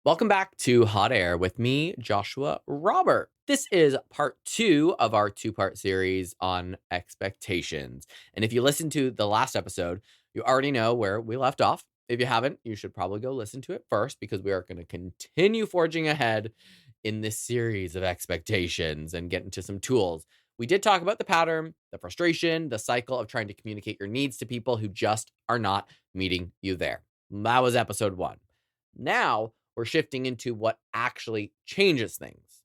Welcome back to Hot Air with me, Joshua Robert. This is part 2 of our 2-part series on expectations. And if you listened to the last episode, you already know where we left off. If you haven't, you should probably go listen to it first because we are going to continue forging ahead in this series of expectations and get into some tools. We did talk about the pattern, the frustration, the cycle of trying to communicate your needs to people who just are not meeting you there. That was episode 1. Now, we're shifting into what actually changes things.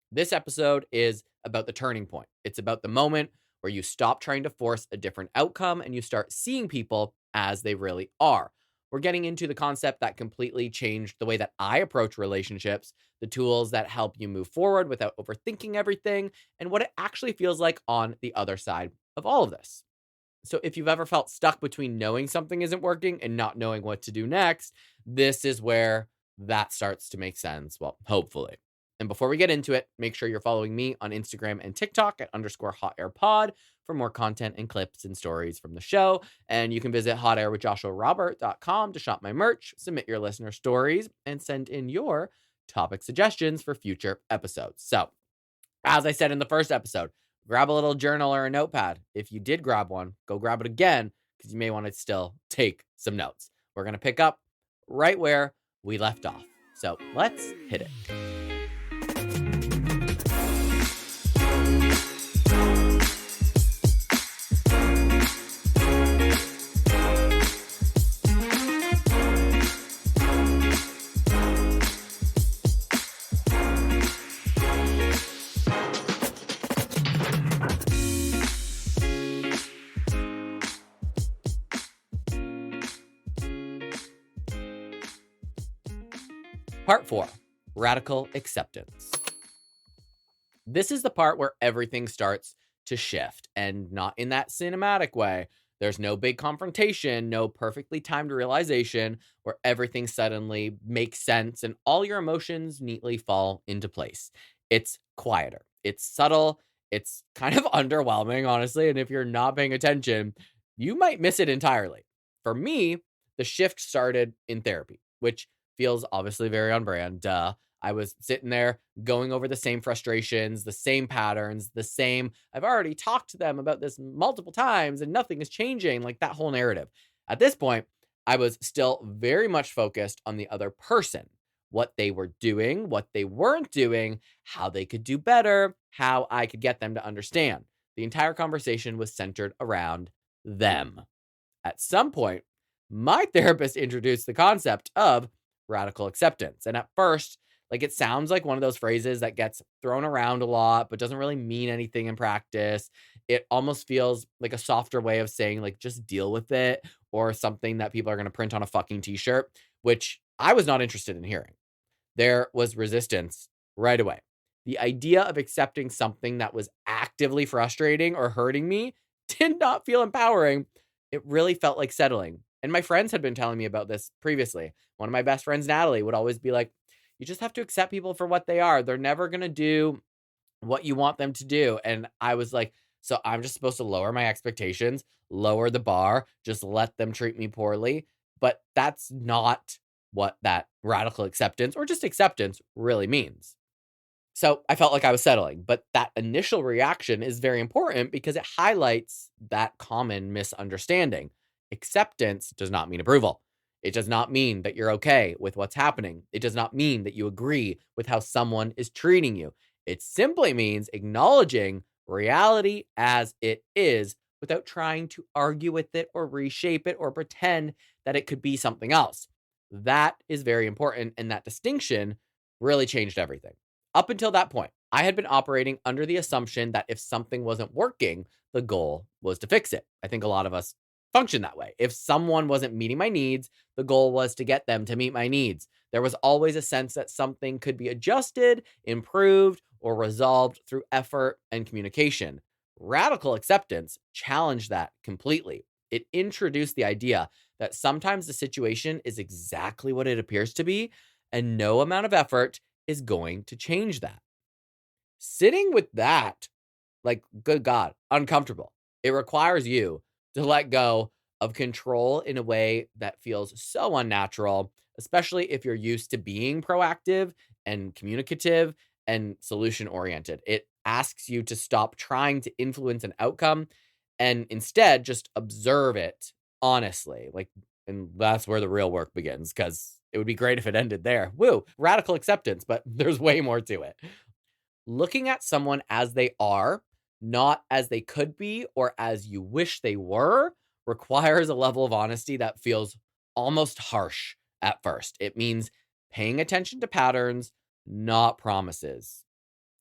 This episode is about the turning point. It's about the moment where you stop trying to force a different outcome and you start seeing people as they really are. We're getting into the concept that completely changed the way that I approach relationships, the tools that help you move forward without overthinking everything, and what it actually feels like on the other side of all of this. So if you've ever felt stuck between knowing something isn't working and not knowing what to do next, this is where that starts to make sense. Well, hopefully. And before we get into it, make sure you're following me on Instagram and TikTok at _hotairpod for more content and clips and stories from the show. And you can visit hotairwithjoshuarobert.com to shop my merch, submit your listener stories, and send in your topic suggestions for future episodes. So, as I said in the first episode, grab a little journal or a notepad. If you did grab one, go grab it again because you may want to still take some notes. We're going to pick up right where we left off. So let's hit it. Part 4, Radical Acceptance. This is the part where everything starts to shift, and not in that cinematic way. There's no big confrontation, no perfectly timed realization where everything suddenly makes sense and all your emotions neatly fall into place. It's quieter, it's subtle, it's kind of underwhelming, honestly, and if you're not paying attention, you might miss it entirely. For me, the shift started in therapy, which feels obviously very on brand. Duh. I was sitting there going over the same frustrations, the same patterns, I've already talked to them about this multiple times and nothing is changing, like that whole narrative. At this point, I was still very much focused on the other person, what they were doing, what they weren't doing, how they could do better, how I could get them to understand. The entire conversation was centered around them. At some point, my therapist introduced the concept of radical acceptance. And at first, it sounds like one of those phrases that gets thrown around a lot, but doesn't really mean anything in practice. It almost feels like a softer way of saying, just deal with it, or something that people are going to print on a fucking t-shirt, which I was not interested in hearing. There was resistance right away. The idea of accepting something that was actively frustrating or hurting me did not feel empowering. It really felt like settling. And my friends had been telling me about this previously. One of my best friends, Natalie, would always be like, you just have to accept people for what they are. They're never going to do what you want them to do. And I was like, so I'm just supposed to lower my expectations, lower the bar, just let them treat me poorly. But that's not what that radical acceptance or just acceptance really means. So I felt like I was settling, but that initial reaction is very important because it highlights that common misunderstanding. Acceptance does not mean approval. It does not mean that you're okay with what's happening. It does not mean that you agree with how someone is treating you. It simply means acknowledging reality as it is without trying to argue with it or reshape it or pretend that it could be something else. That is very important, and that distinction really changed everything. Up until that point, I had been operating under the assumption that if something wasn't working, the goal was to fix it. I think a lot of us function that way. If someone wasn't meeting my needs, the goal was to get them to meet my needs. There was always a sense that something could be adjusted, improved, or resolved through effort and communication. Radical acceptance challenged that completely. It introduced the idea that sometimes the situation is exactly what it appears to be, and no amount of effort is going to change that. Sitting with that, good God, uncomfortable. It requires you to let go of control in a way that feels so unnatural, especially if you're used to being proactive and communicative and solution oriented. It asks you to stop trying to influence an outcome and instead just observe it honestly. And that's where the real work begins, because it would be great if it ended there. Woo, radical acceptance, but there's way more to it. Looking at someone as they are, not as they could be or as you wish they were, requires a level of honesty that feels almost harsh at first. It means paying attention to patterns, not promises.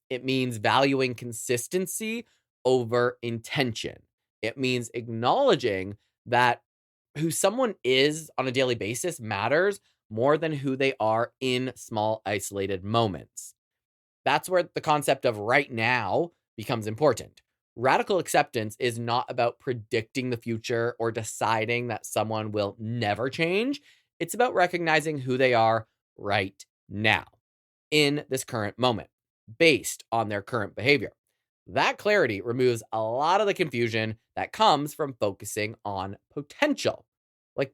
It means valuing consistency over intention. It means acknowledging that who someone is on a daily basis matters more than who they are in small, isolated moments. That's where the concept of right now becomes important. Radical acceptance is not about predicting the future or deciding that someone will never change. It's about recognizing who they are right now in this current moment based on their current behavior. That clarity removes a lot of the confusion that comes from focusing on potential.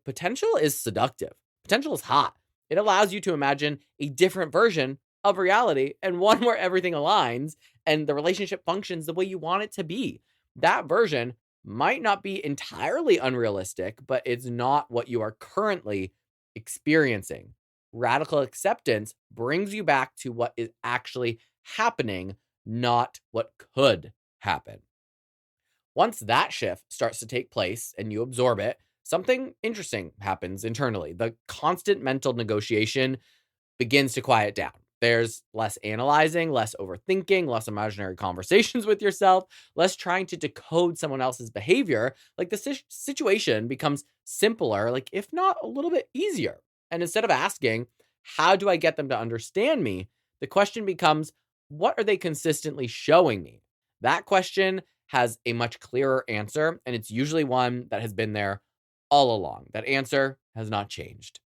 Potential is seductive, potential is hot. It allows you to imagine a different version of reality and one where everything aligns and the relationship functions the way you want it to be. That version might not be entirely unrealistic, but it's not what you are currently experiencing. Radical acceptance brings you back to what is actually happening, not what could happen. Once that shift starts to take place and you absorb it, something interesting happens internally. The constant mental negotiation begins to quiet down. There's less analyzing, less overthinking, less imaginary conversations with yourself, less trying to decode someone else's behavior. The situation becomes simpler, if not a little bit easier. And instead of asking, how do I get them to understand me? The question becomes, what are they consistently showing me? That question has a much clearer answer, and it's usually one that has been there all along. That answer has not changed.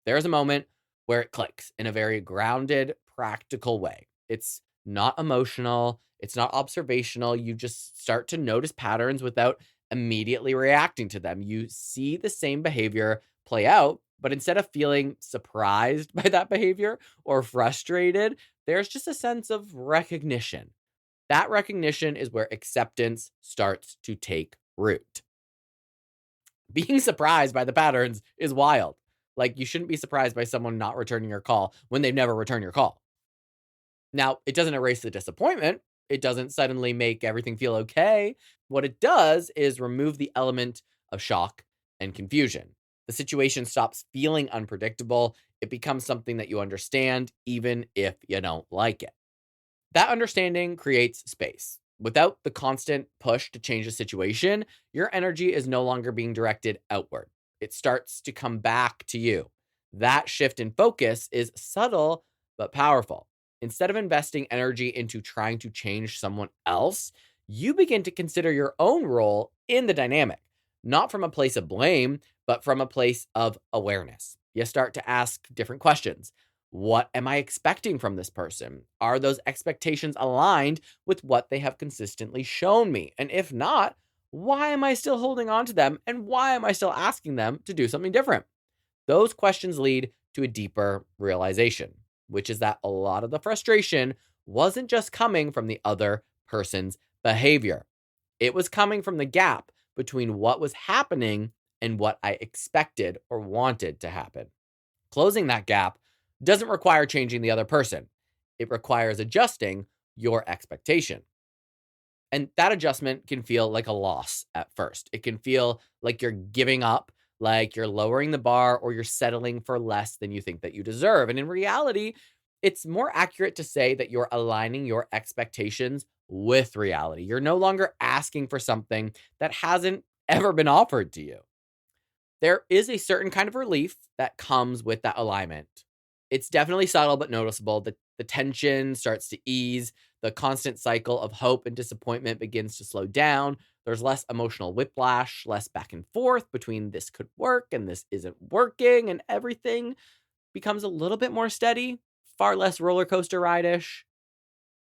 There's a moment where it clicks in a very grounded, practical way. It's not emotional, it's not observational. You just start to notice patterns without immediately reacting to them. You see the same behavior play out, but instead of feeling surprised by that behavior or frustrated, there's just a sense of recognition. That recognition is where acceptance starts to take root. Being surprised by the patterns is wild. You shouldn't be surprised by someone not returning your call when they've never returned your call. Now, it doesn't erase the disappointment. It doesn't suddenly make everything feel okay. What it does is remove the element of shock and confusion. The situation stops feeling unpredictable. It becomes something that you understand, even if you don't like it. That understanding creates space. Without the constant push to change the situation, your energy is no longer being directed outward. It starts to come back to you. That shift in focus is subtle but powerful. Instead of investing energy into trying to change someone else, you begin to consider your own role in the dynamic, not from a place of blame, but from a place of awareness. You start to ask different questions. What am I expecting from this person? Are those expectations aligned with what they have consistently shown me? And if not, why am I still holding on to them? And why am I still asking them to do something different? Those questions lead to a deeper realization, which is that a lot of the frustration wasn't just coming from the other person's behavior. It was coming from the gap between what was happening and what I expected or wanted to happen. Closing that gap doesn't require changing the other person. It requires adjusting your expectation. And that adjustment can feel like a loss at first. It can feel like you're giving up, like you're lowering the bar, or you're settling for less than you think that you deserve. And in reality, it's more accurate to say that you're aligning your expectations with reality. You're no longer asking for something that hasn't ever been offered to you. There is a certain kind of relief that comes with that alignment. It's definitely subtle but noticeable. The tension starts to ease. The constant cycle of hope and disappointment begins to slow down. There's less emotional whiplash, less back and forth between this could work and this isn't working, and everything becomes a little bit more steady, far less roller coaster ride-ish.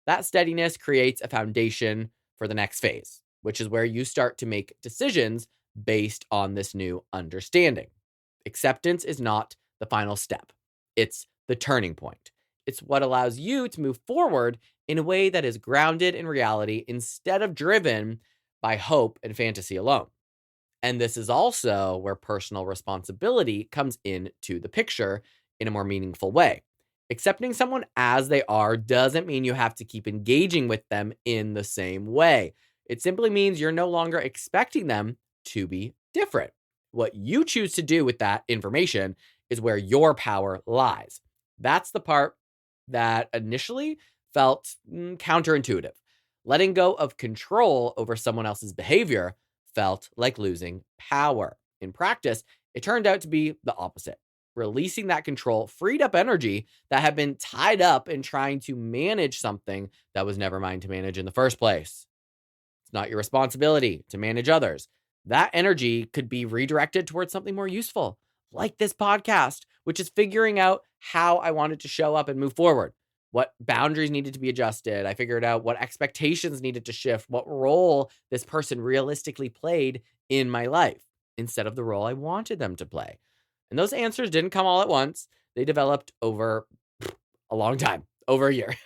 That steadiness creates a foundation for the next phase, which is where you start to make decisions based on this new understanding. Acceptance is not the final step. It's the turning point. It's what allows you to move forward in a way that is grounded in reality instead of driven by hope and fantasy alone. And this is also where personal responsibility comes into the picture in a more meaningful way. Accepting someone as they are doesn't mean you have to keep engaging with them in the same way. It simply means you're no longer expecting them to be different. What you choose to do with that information is where your power lies. That's the part that initially felt counterintuitive. Letting go of control over someone else's behavior felt like losing power. In practice, it turned out to be the opposite. Releasing that control freed up energy that had been tied up in trying to manage something that was never mine to manage in the first place. It's not your responsibility to manage others. That energy could be redirected towards something more useful, like this podcast, which is figuring out how I wanted to show up and move forward. What boundaries needed to be adjusted. I figured out what expectations needed to shift, what role this person realistically played in my life instead of the role I wanted them to play. And those answers didn't come all at once. They developed over a long time, over a year.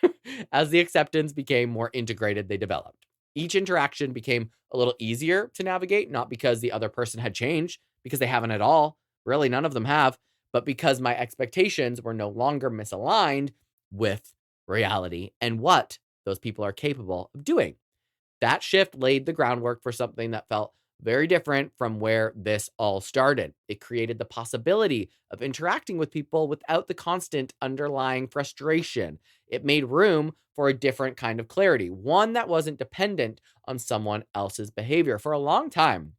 As the acceptance became more integrated, they developed. Each interaction became a little easier to navigate, not because the other person had changed, because they haven't at all. Really, none of them have, but because my expectations were no longer misaligned with reality and what those people are capable of doing. That shift laid the groundwork for something that felt very different from where this all started. It created the possibility of interacting with people without the constant underlying frustration. It made room for a different kind of clarity, one that wasn't dependent on someone else's behavior. For a long time,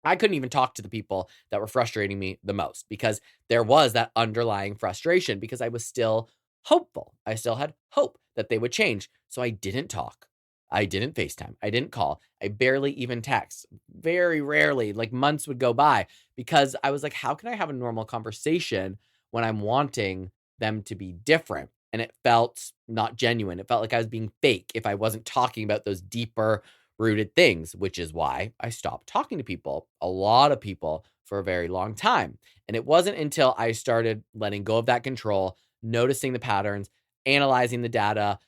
I couldn't even talk to the people that were frustrating me the most because there was that underlying frustration because I was still hopeful. I still had hope that they would change. So I didn't talk. I didn't FaceTime. I didn't call. I barely even text. Very rarely, like months would go by because I was like, how can I have a normal conversation when I'm wanting them to be different? And it felt not genuine. It felt like I was being fake if I wasn't talking about those deeper rooted things, which is why I stopped talking to people, a lot of people, for a very long time. And it wasn't until I started letting go of that control, noticing the patterns, analyzing the data,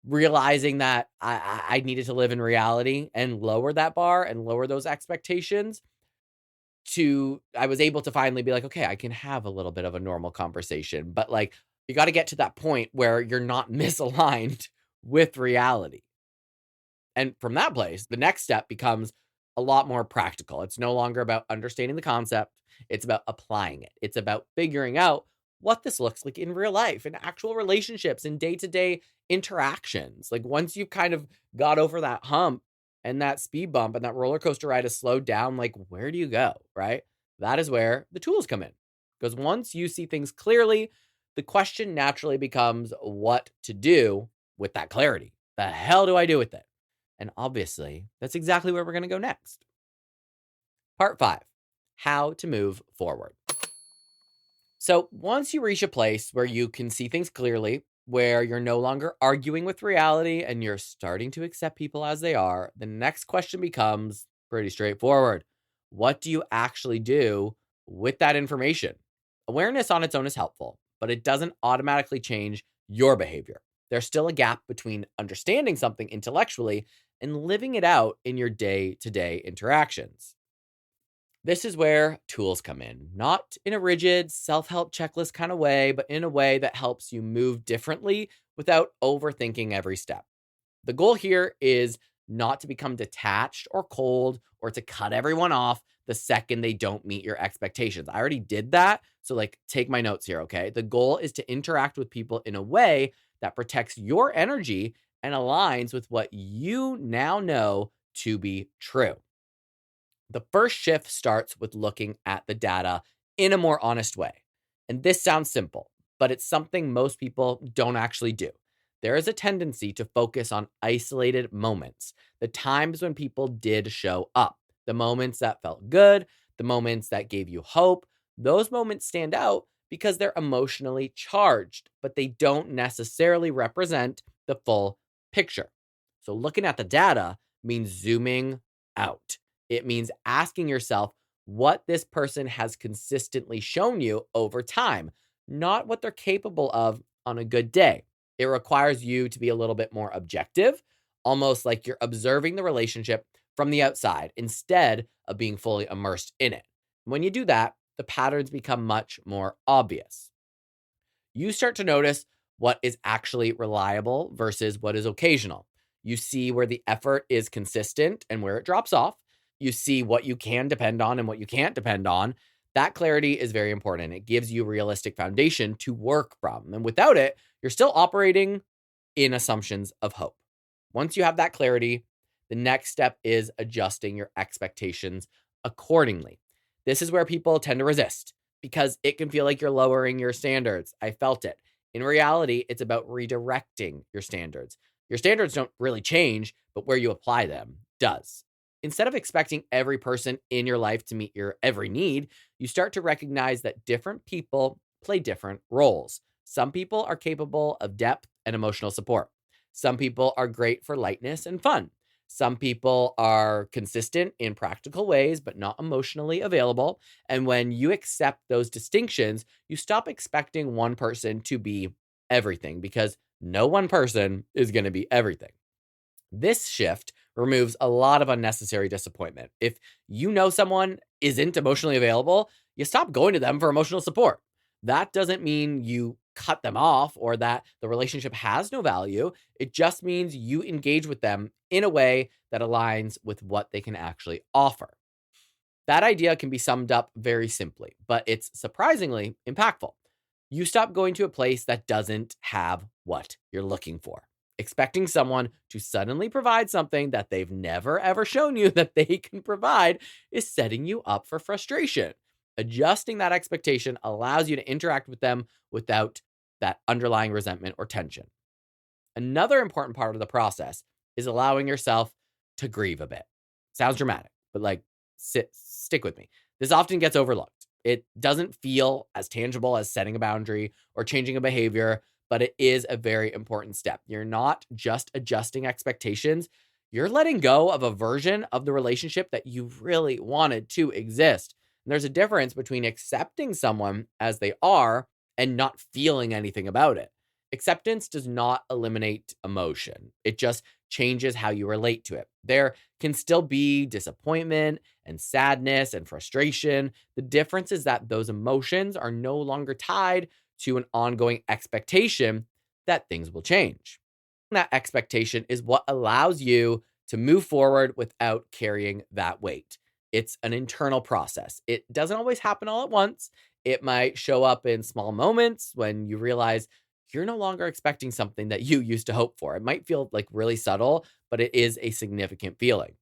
realizing that I needed to live in reality and lower that bar and lower those expectations I was able to finally be like, okay, I can have a little bit of a normal conversation, but like, you got to get to that point where you're not misaligned with reality. And from that place, the next step becomes a lot more practical. It's no longer about understanding the concept. It's about applying it. It's about figuring out what this looks like in real life, in actual relationships, in day-to-day interactions. Like once you've kind of got over that hump and that speed bump and that roller coaster ride has slowed down, like where do you go, right? That is where the tools come in. Because once you see things clearly, the question naturally becomes what to do with that clarity. The hell do I do with it? And obviously, that's exactly where we're going to go next. Part 5, how to move forward. So once you reach a place where you can see things clearly, where you're no longer arguing with reality and you're starting to accept people as they are, the next question becomes pretty straightforward. What do you actually do with that information? Awareness on its own is helpful, but it doesn't automatically change your behavior. There's still a gap between understanding something intellectually and living it out in your day-to-day interactions. This is where tools come in, not in a rigid self-help checklist kind of way, but in a way that helps you move differently without overthinking every step. The goal here is not to become detached or cold or to cut everyone off the second they don't meet your expectations. I already did that. So like take my notes here, okay? The goal is to interact with people in a way that protects your energy and aligns with what you now know to be true. The first shift starts with looking at the data in a more honest way. And this sounds simple, but it's something most people don't actually do. There is a tendency to focus on isolated moments, the times when people did show up, the moments that felt good, the moments that gave you hope. Those moments stand out because they're emotionally charged, but they don't necessarily represent the full picture. So looking at the data means zooming out. It means asking yourself, what this person has consistently shown you over time, not what they're capable of on a good day. It requires you to be a little bit more objective, almost like you're observing the relationship from the outside instead of being fully immersed in it. When you do that, the patterns become much more obvious. You start to notice what is actually reliable versus what is occasional. You see where the effort is consistent and where it drops off. You see what you can depend on and what you can't depend on. That clarity is very important. It gives you a realistic foundation to work from. And without it, you're still operating in assumptions of hope. Once you have that clarity, the next step is adjusting your expectations accordingly. This is where people tend to resist because it can feel like you're lowering your standards. I felt it. In reality, it's about redirecting your standards. Your standards don't really change, but where you apply them does. Instead of expecting every person in your life to meet your every need, you start to recognize that different people play different roles. Some people are capable of depth and emotional support. Some people are great for lightness and fun. Some people are consistent in practical ways, but not emotionally available. And when you accept those distinctions, you stop expecting one person to be everything because no one person is going to be everything. This shift removes a lot of unnecessary disappointment. If you know someone isn't emotionally available, you stop going to them for emotional support. That doesn't mean you cut them off or that the relationship has no value. It just means you engage with them in a way that aligns with what they can actually offer. That idea can be summed up very simply, but it's surprisingly impactful. You stop going to a place that doesn't have what you're looking for. Expecting someone to suddenly provide something that they've never ever shown you that they can provide is setting you up for frustration. Adjusting that expectation allows you to interact with them without that underlying resentment or tension. Another important part of the process is allowing yourself to grieve a bit. Sounds dramatic, but stick with me. This often gets overlooked. It doesn't feel as tangible as setting a boundary or changing a behavior, but it is a very important step. You're not just adjusting expectations, you're letting go of a version of the relationship that you really wanted to exist. And there's a difference between accepting someone as they are and not feeling anything about it. Acceptance does not eliminate emotion. It just changes how you relate to it. There can still be disappointment and sadness and frustration. The difference is that those emotions are no longer tied to an ongoing expectation that things will change. That expectation is what allows you to move forward without carrying that weight. It's an internal process. It doesn't always happen all at once. It might show up in small moments when you realize you're no longer expecting something that you used to hope for. It might feel like really subtle, but it is a significant feeling.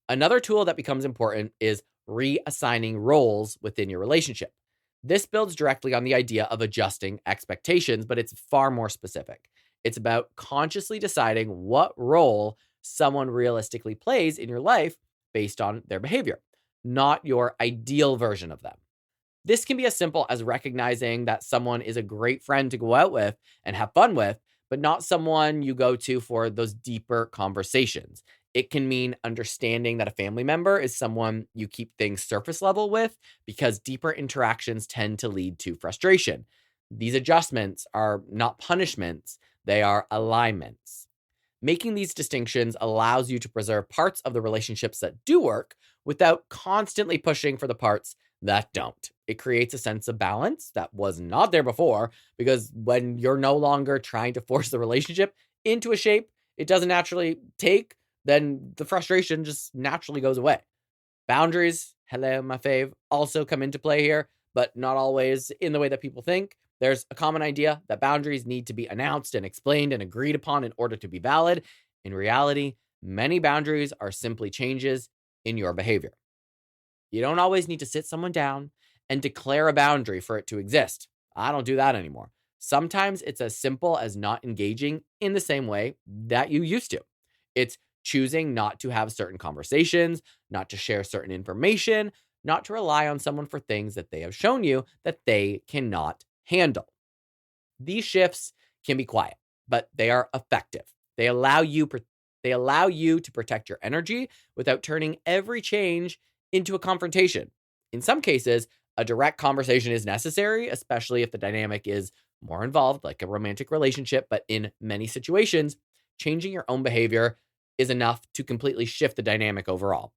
Another tool that becomes important is reassigning roles within your relationship. This builds directly on the idea of adjusting expectations, but it's far more specific. It's about consciously deciding what role someone realistically plays in your life based on their behavior, not your ideal version of them. This can be as simple as recognizing that someone is a great friend to go out with and have fun with, but not someone you go to for those deeper conversations. It can mean understanding that a family member is someone you keep things surface level with because deeper interactions tend to lead to frustration. These adjustments are not punishments, they are alignments. Making these distinctions allows you to preserve parts of the relationships that do work without constantly pushing for the parts that don't. It creates a sense of balance that was not there before because when you're no longer trying to force the relationship into a shape it doesn't naturally take, then the frustration just naturally goes away. Boundaries, hello, my fave, also come into play here, but not always in the way that people think. There's a common idea that boundaries need to be announced and explained and agreed upon in order to be valid. In reality, many boundaries are simply changes in your behavior. You don't always need to sit someone down and declare a boundary for it to exist. I don't do that anymore. Sometimes it's as simple as not engaging in the same way that you used to. It's choosing not to have certain conversations, not to share certain information, not to rely on someone for things that they have shown you that they cannot handle. These shifts can be quiet, but they are effective. They allow you to protect your energy without turning every change into a confrontation. In some cases, a direct conversation is necessary, especially if the dynamic is more involved, like a romantic relationship. But in many situations, changing your own behavior is enough to completely shift the dynamic overall.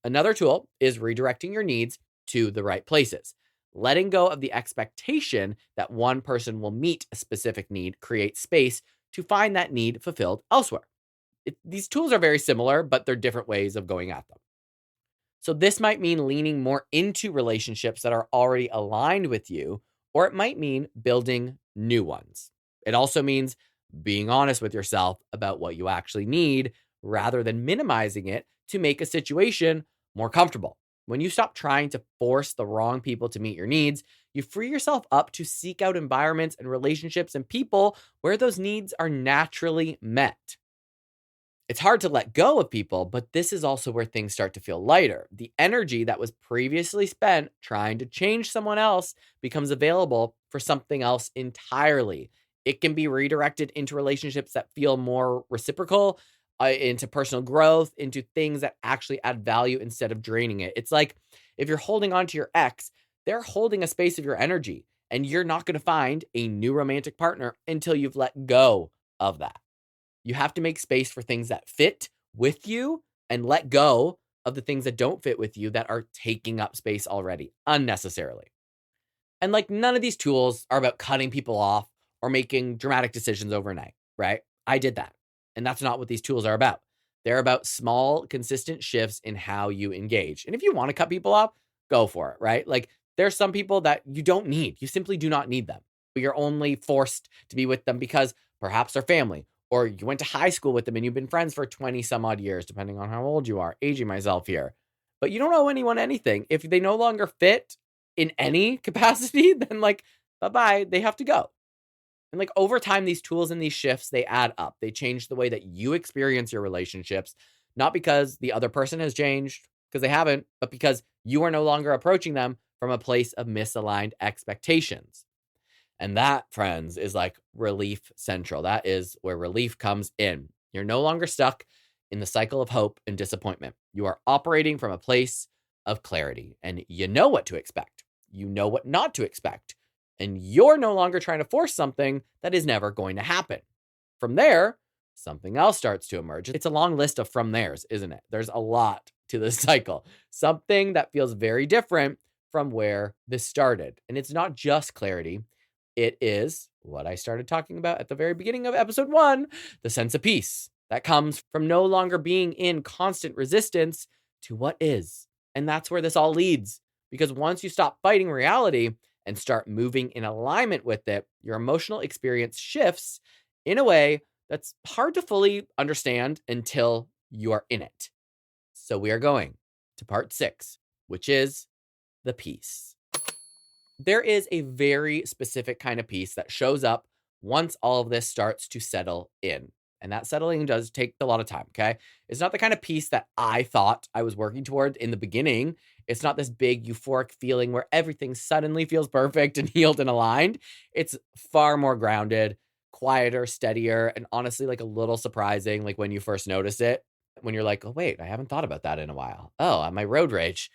Another tool is redirecting your needs to the right places. Letting go of the expectation that one person will meet a specific need creates space to find that need fulfilled elsewhere. These tools are very similar, but they're different ways of going at them. So, this might mean leaning more into relationships that are already aligned with you, or it might mean building new ones. It also means being honest with yourself about what you actually need rather than minimizing it to make a situation more comfortable. When you stop trying to force the wrong people to meet your needs, you free yourself up to seek out environments and relationships and people where those needs are naturally met. It's hard to let go of people, but this is also where things start to feel lighter. The energy that was previously spent trying to change someone else becomes available for something else entirely. It can be redirected into relationships that feel more reciprocal, into personal growth, into things that actually add value instead of draining it. It's like if you're holding on to your ex, they're holding a space of your energy, and you're not going to find a new romantic partner until you've let go of that. You have to make space for things that fit with you and let go of the things that don't fit with you that are taking up space already unnecessarily. And like none of these tools are about cutting people off or making dramatic decisions overnight, right? I did that. And that's not what these tools are about. They're about small, consistent shifts in how you engage. And if you want to cut people off, go for it, right? Like there's some people that you don't need. You simply do not need them. You're only forced to be with them because perhaps they're family, or you went to high school with them and you've been friends for 20 some odd years, depending on how old you are, aging myself here. But you don't owe anyone anything. If they no longer fit in any capacity, then like, bye-bye, they have to go. And like over time, these tools and these shifts, they add up. They change the way that you experience your relationships, not because the other person has changed, because they haven't, but because you are no longer approaching them from a place of misaligned expectations. And that, friends, is like relief central. That is where relief comes in. You're no longer stuck in the cycle of hope and disappointment. You are operating from a place of clarity, and you know what to expect. You know what not to expect. And you're no longer trying to force something that is never going to happen. From there, something else starts to emerge. It's a long list of from theirs, isn't it? There's a lot to this cycle. Something that feels very different from where this started. And it's not just clarity. It is what I started talking about at the very beginning of episode 1, the sense of peace that comes from no longer being in constant resistance to what is. And that's where this all leads. Because once you stop fighting reality and start moving in alignment with it, your emotional experience shifts in a way that's hard to fully understand until you are in it. So we are going to part 6, which is the peace. There is a very specific kind of peace that shows up once all of this starts to settle in. And that settling does take a lot of time, okay? It's not the kind of peace that I thought I was working toward in the beginning. It's not this big euphoric feeling where everything suddenly feels perfect and healed and aligned. It's far more grounded, quieter, steadier, and honestly, like a little surprising, like when you first notice it, when you're like, oh, wait, I haven't thought about that in a while. Oh, my road rage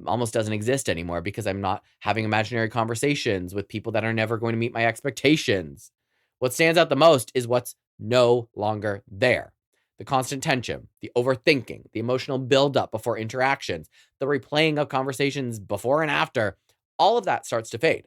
almost doesn't exist anymore because I'm not having imaginary conversations with people that are never going to meet my expectations. What stands out the most is what's no longer there. The constant tension, the overthinking, the emotional buildup before interactions, the replaying of conversations before and after, all of that starts to fade.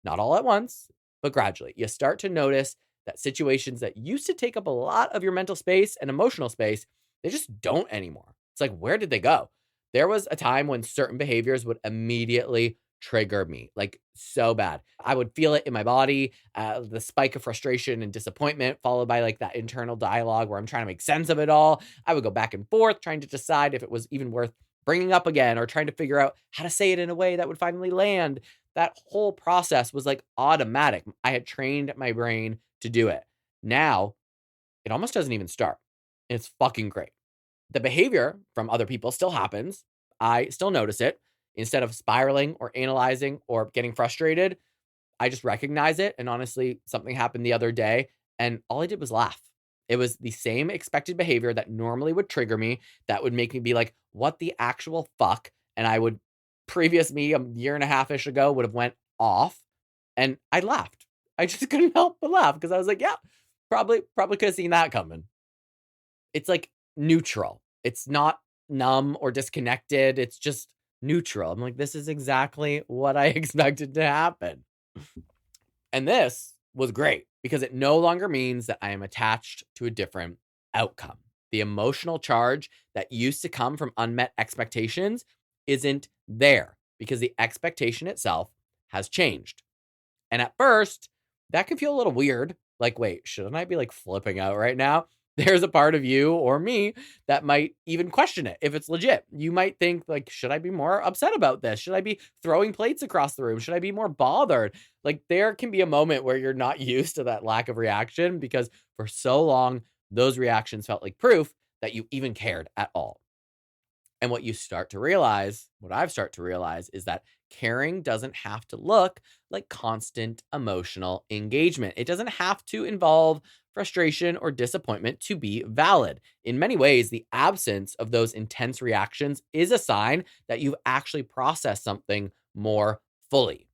Not all at once, but gradually. You start to notice that situations that used to take up a lot of your mental space and emotional space, they just don't anymore. It's like, where did they go? There was a time when certain behaviors would immediately trigger me, like so bad. I would feel it in my body, the spike of frustration and disappointment, followed by like that internal dialogue where I'm trying to make sense of it all. I would go back and forth, trying to decide if it was even worth bringing up again or trying to figure out how to say it in a way that would finally land. That whole process was like automatic. I had trained my brain to do it. Now, it almost doesn't even start. It's fucking great. The behavior from other people still happens. I still notice it. Instead of spiraling or analyzing or getting frustrated, I just recognize it. And honestly, something happened the other day and all I did was laugh. It was the same expected behavior that normally would trigger me, that would make me be like, what the actual fuck? And I would, previous me a year and a half-ish ago, would have went off and I laughed. I just couldn't help but laugh because I was like, yeah, probably could have seen that coming. It's like neutral. It's not numb or disconnected. It's just neutral. I'm like, this is exactly what I expected to happen. And this was great because it no longer means that I am attached to a different outcome. The emotional charge that used to come from unmet expectations isn't there because the expectation itself has changed. And at first, that can feel a little weird. Like, wait, shouldn't I be like flipping out right now? There's a part of you or me that might even question it if it's legit. You might think, like, should I be more upset about this? Should I be throwing plates across the room? Should I be more bothered? Like, there can be a moment where you're not used to that lack of reaction because for so long, those reactions felt like proof that you even cared at all. And what you start to realize, what I've started to realize, is that caring doesn't have to look like constant emotional engagement. It doesn't have to involve frustration or disappointment to be valid. In many ways, the absence of those intense reactions is a sign that you've actually processed something more fully.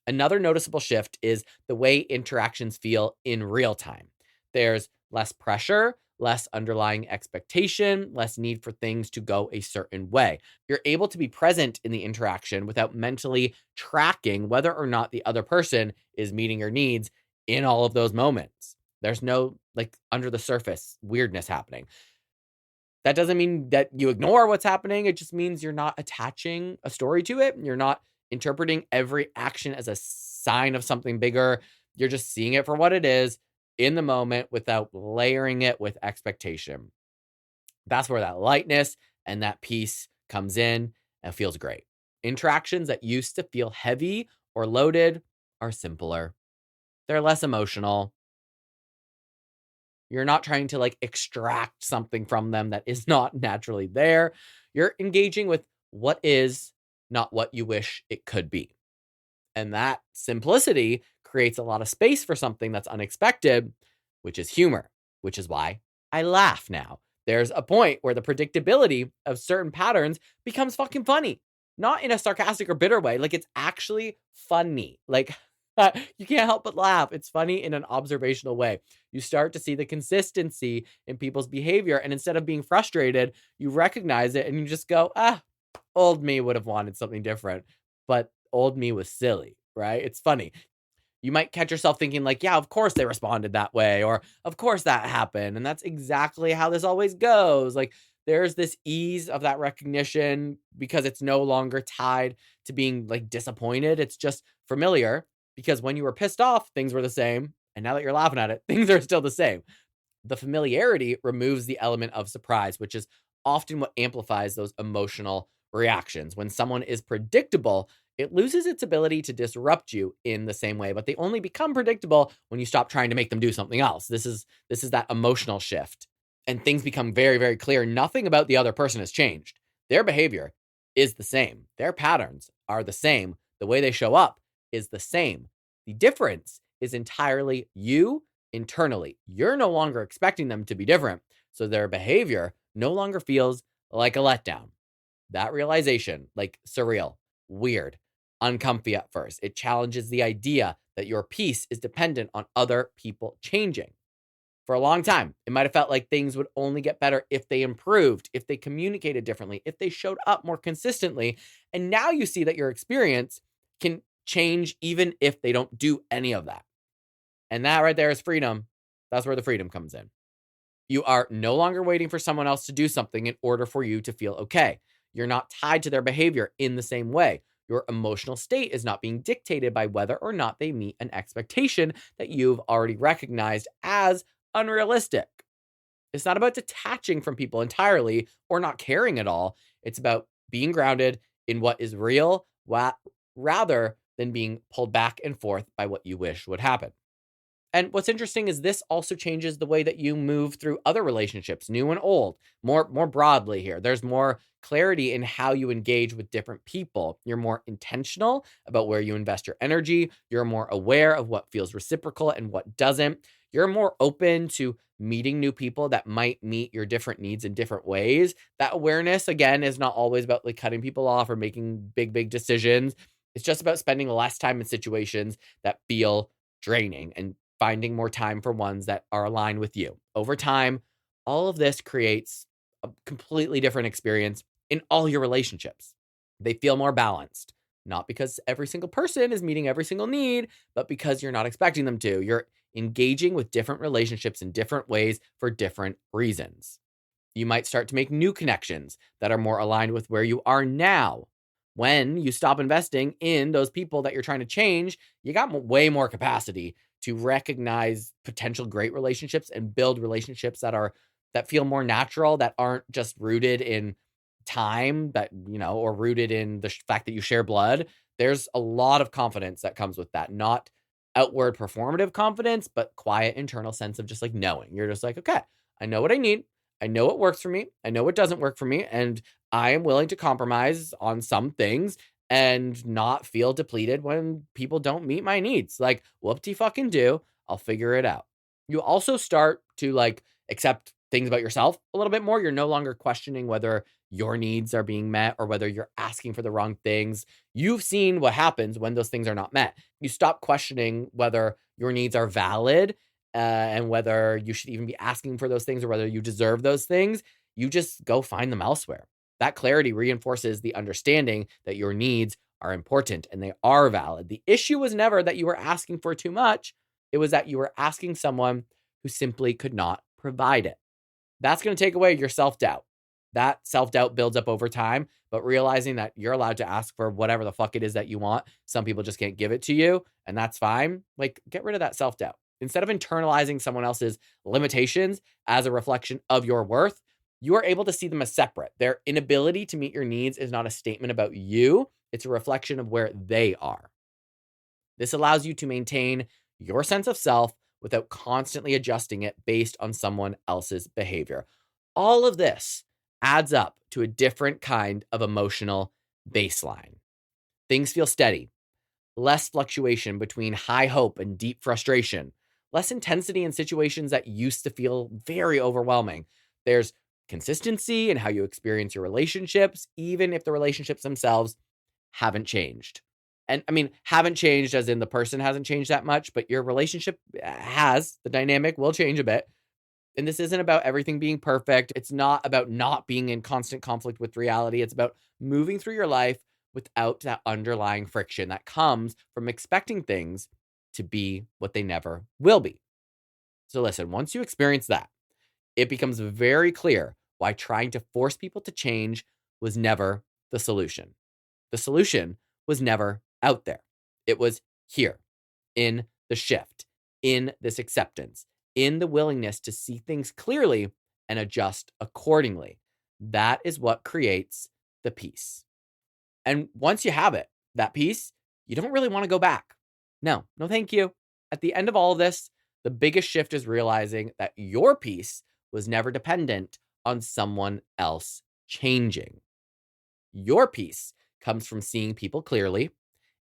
Another noticeable shift is the way interactions feel in real time. There's less pressure, less underlying expectation, less need for things to go a certain way. You're able to be present in the interaction without mentally tracking whether or not the other person is meeting your needs in all of those moments. There's no like under the surface weirdness happening. That doesn't mean that you ignore what's happening. It just means you're not attaching a story to it. You're not interpreting every action as a sign of something bigger. You're just seeing it for what it is in the moment without layering it with expectation. That's where that lightness and that peace comes in and feels great. Interactions that used to feel heavy or loaded are simpler. They're less emotional. You're not trying to like extract something from them that is not naturally there. You're engaging with what is, not what you wish it could be. And that simplicity creates a lot of space for something that's unexpected, which is humor, which is why I laugh now. There's a point where the predictability of certain patterns becomes fucking funny, not in a sarcastic or bitter way. Like it's actually funny. Like you can't help but laugh. It's funny in an observational way. You start to see the consistency in people's behavior. And instead of being frustrated, you recognize it and you just go, old me would have wanted something different. But old me was silly, right? It's funny. You might catch yourself thinking like, yeah, of course they responded that way, or of course that happened. And that's exactly how this always goes. Like there's this ease of that recognition because it's no longer tied to being like disappointed. It's just familiar because when you were pissed off, things were the same. And now that you're laughing at it, things are still the same. The familiarity removes the element of surprise, which is often what amplifies those emotional reactions. When someone is predictable, it loses its ability to disrupt you in the same way, but they only become predictable when you stop trying to make them do something else. This is that emotional shift. And things become very, very clear. Nothing about the other person has changed. Their behavior is the same. Their patterns are the same. The way they show up is the same. The difference is entirely you internally. You're no longer expecting them to be different. So their behavior no longer feels like a letdown. That realization, like surreal, weird, uncomfy at first. It challenges the idea that your peace is dependent on other people changing. For a long time, it might have felt like things would only get better if they improved, if they communicated differently, if they showed up more consistently. And now you see that your experience can change even if they don't do any of that. And that right there is freedom. That's where the freedom comes in. You are no longer waiting for someone else to do something in order for you to feel okay. You're not tied to their behavior in the same way. Your emotional state is not being dictated by whether or not they meet an expectation that you've already recognized as unrealistic. It's not about detaching from people entirely or not caring at all. It's about being grounded in what is real rather than being pulled back and forth by what you wish would happen. And what's interesting is this also changes the way that you move through other relationships, new and old, more broadly here. There's more clarity in how you engage with different people. You're more intentional about where you invest your energy. You're more aware of what feels reciprocal and what doesn't. You're more open to meeting new people that might meet your different needs in different ways. That awareness, again, is not always about like cutting people off or making big decisions. It's just about spending less time in situations that feel draining and finding more time for ones that are aligned with you. Over time, all of this creates a completely different experience in all your relationships. They feel more balanced, not because every single person is meeting every single need, but because you're not expecting them to. You're engaging with different relationships in different ways for different reasons. You might start to make new connections that are more aligned with where you are now. When you stop investing in those people that you're trying to change, you got way more capacity to recognize potential great relationships and build relationships that feel more natural, that aren't just rooted in time, that, or rooted in the fact that you share blood. There's a lot of confidence that comes with that. Not outward performative confidence, but quiet internal sense of just like knowing. You're just like, okay, I know what I need. I know what works for me. I know what doesn't work for me. And I am willing to compromise on some things and not feel depleted when people don't meet my needs. Like, whoop-de fucking do. I'll figure it out. You also start to like accept things about yourself a little bit more. You're no longer questioning whether your needs are being met or whether you're asking for the wrong things. You've seen what happens when those things are not met. You stop questioning whether your needs are valid and whether you should even be asking for those things or whether you deserve those things. You just go find them elsewhere. That clarity reinforces the understanding that your needs are important and they are valid. The issue was never that you were asking for too much. It was that you were asking someone who simply could not provide it. That's going to take away your self-doubt. That self-doubt builds up over time, but realizing that you're allowed to ask for whatever the fuck it is that you want. Some people just can't give it to you, and that's fine. Like, get rid of that self-doubt. Instead of internalizing someone else's limitations as a reflection of your worth, you are able to see them as separate. Their inability to meet your needs is not a statement about you. It's a reflection of where they are. This allows you to maintain your sense of self without constantly adjusting it based on someone else's behavior. All of this adds up to a different kind of emotional baseline. Things feel steady, less fluctuation between high hope and deep frustration, less intensity in situations that used to feel very overwhelming. There's consistency in how you experience your relationships, even if the relationships themselves haven't changed. And I mean, haven't changed as in the person hasn't changed that much, but your relationship has, the dynamic will change a bit. And this isn't about everything being perfect. It's not about not being in constant conflict with reality. It's about moving through your life without that underlying friction that comes from expecting things to be what they never will be. So listen, once you experience that, it becomes very clear why trying to force people to change was never the solution. The solution was never out there. It was here, in the shift, in this acceptance, in the willingness to see things clearly and adjust accordingly. That is what creates the peace. And once you have it, that peace, you don't really want to go back. No, thank you. At the end of all of this, the biggest shift is realizing that your peace was never dependent on someone else changing. Your peace comes from seeing people clearly,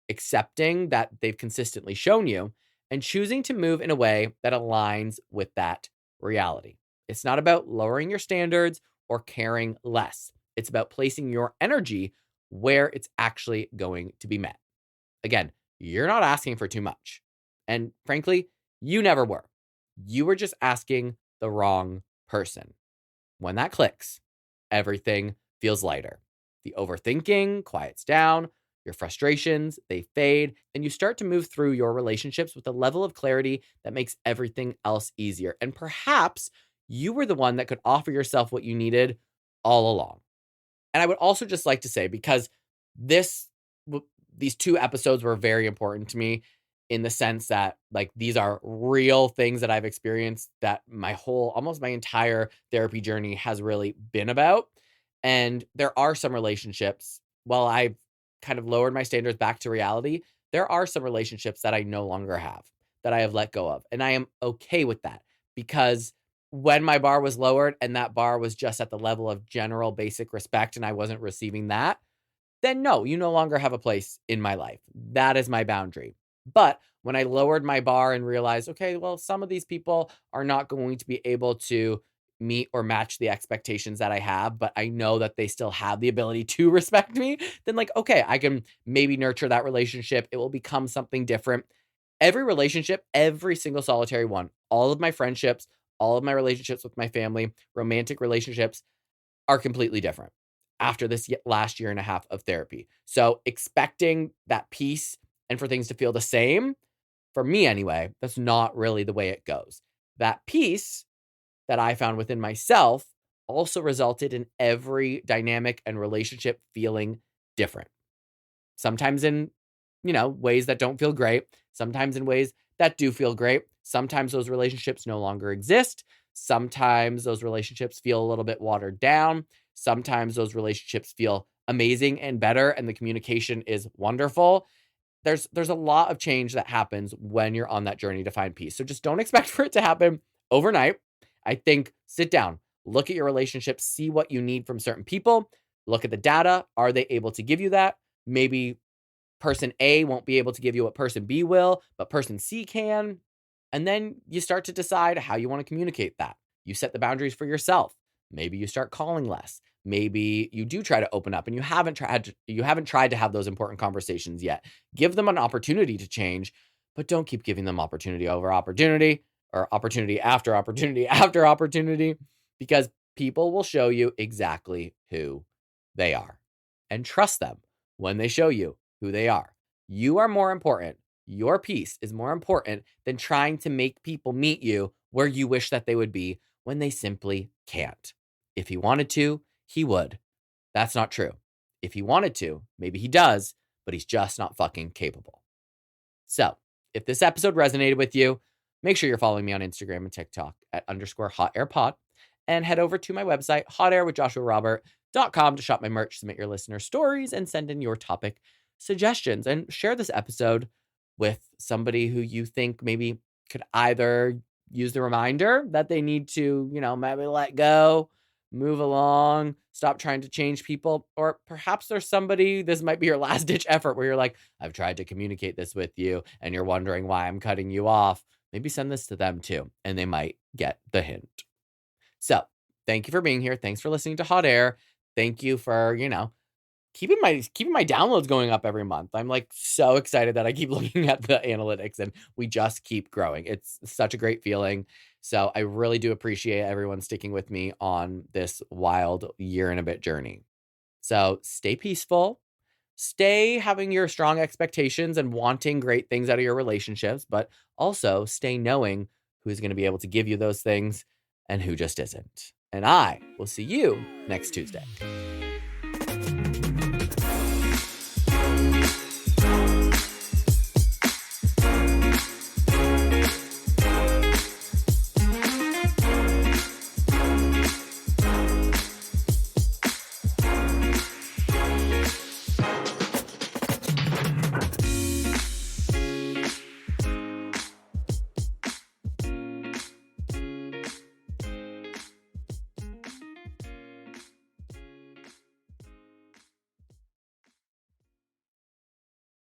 accepting that they've consistently shown you, and choosing to move in a way that aligns with that reality. It's not about lowering your standards or caring less. It's about placing your energy where it's actually going to be met. Again, you're not asking for too much. And frankly, you never were. You were just asking the wrong person. When that clicks, everything feels lighter. The overthinking quiets down, your frustrations, they fade, and you start to move through your relationships with a level of clarity that makes everything else easier. And perhaps you were the one that could offer yourself what you needed all along. And I would also just like to say, because these two episodes were very important to me in the sense that like these are real things that I've experienced that almost my entire therapy journey has really been about. And there are some relationships, while I've kind of lowered my standards back to reality, there are some relationships that I no longer have, that I have let go of. And I am okay with that, because when my bar was lowered and that bar was just at the level of general basic respect and I wasn't receiving that, then no, you no longer have a place in my life. That is my boundary. But when I lowered my bar and realized, okay, well, some of these people are not going to be able to meet or match the expectations that I have, but I know that they still have the ability to respect me, then like, okay, I can maybe nurture that relationship. It will become something different. Every relationship, every single solitary one, all of my friendships, all of my relationships with my family, romantic relationships are completely different after this last year and a half of therapy. So expecting that peace and for things to feel the same, for me anyway, that's not really the way it goes. That peace that I found within myself also resulted in every dynamic and relationship feeling different. Sometimes in, ways that don't feel great, sometimes in ways that do feel great. Sometimes those relationships no longer exist. Sometimes those relationships feel a little bit watered down. Sometimes those relationships feel amazing and better and the communication is wonderful. There's a lot of change that happens when you're on that journey to find peace. So just don't expect for it to happen overnight. I think sit down, look at your relationships, see what you need from certain people, look at the data. Are they able to give you that? Maybe person A won't be able to give you what person B will, but person C can. And then you start to decide how you want to communicate that. You set the boundaries for yourself. Maybe you start calling less. Maybe you do try to open up and you haven't tried to have those important conversations yet. Give them an opportunity to change, but don't keep giving them opportunity over opportunity or opportunity after opportunity after opportunity, because people will show you exactly who they are, and trust them when they show you who they are. You are more important. Your peace is more important than trying to make people meet you where you wish that they would be when they simply can't. If he wanted to, he would. That's not true. If he wanted to, maybe he does, but he's just not fucking capable. So, if this episode resonated with you, make sure you're following me on Instagram and TikTok at _hotairpod, and head over to my website, hotairwithjoshuarobert.com, to shop my merch, submit your listener stories, and send in your topic suggestions. And share this episode with somebody who you think maybe could either use the reminder that they need to, maybe let go, move along, stop trying to change people. Or perhaps there's somebody, this might be your last ditch effort where you're like, I've tried to communicate this with you and you're wondering why I'm cutting you off. Maybe send this to them too, and they might get the hint. So thank you for being here. Thanks for listening to Hot Air. Thank you for, keeping my downloads going up every month. I'm like so excited that I keep looking at the analytics and we just keep growing. It's such a great feeling. So I really do appreciate everyone sticking with me on this wild year and a bit journey. So stay peaceful, stay having your strong expectations and wanting great things out of your relationships, but also stay knowing who's going to be able to give you those things and who just isn't. And I will see you next Tuesday.